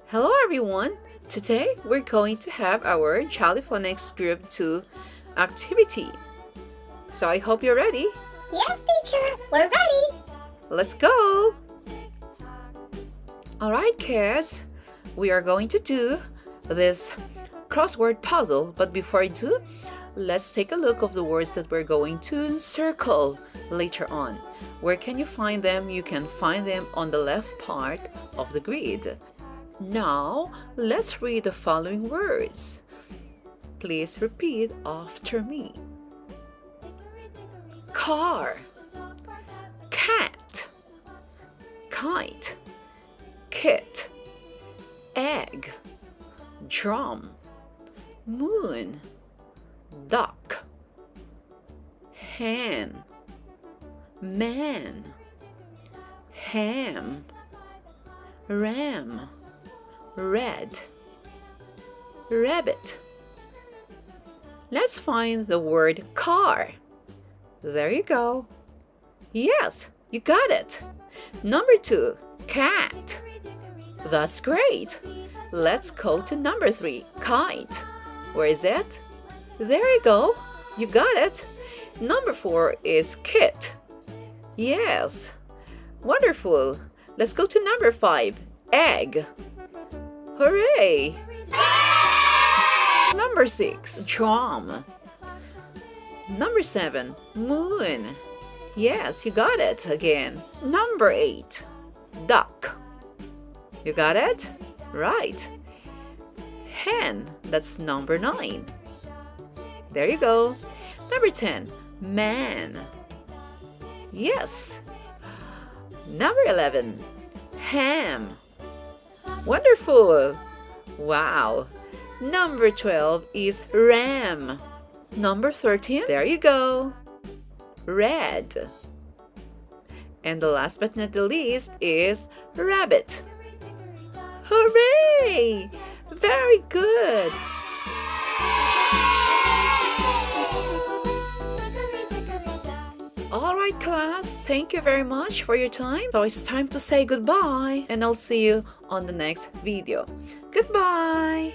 Hello everyone! Today we're going to have our Jolly Phonics Group 2 activity. So I hope you're ready. Yes, teacher, we're ready. Let's go! Alright kids, we are going to do this crossword puzzle, but before I do, let's take a look of the words that we're going to circle later on. Where can you find them? You can find them on the left part of the grid. Now, let's read the following words. Please repeat after me. Car, cat, kite, kit, egg, drum, moon, duck, hen, man, ham, ram, red, rabbit. Let's find the word car. There you go. Yes, you got it. Number 2, cat. That's great. Let's go to number 3, kite. Where is it? There you go. You got it. Number 4 is kit. Yes. Wonderful. Let's go to number 5, egg. Hooray! Number 6, drum. Number 7, moon. Yes, you got it again. Number 8, duck. You got it? Right. Hen, that's number 9. There you go. Number 10, man. Yes. Number 11, ham. Wonderful! Wow! Number 12 is ram. Number 13, there you go. Red. And the last but not the least is rabbit. Hooray! Very good! Alright class, thank you very much for your time. So it's time to say goodbye and I'll see you on the next video. Goodbye!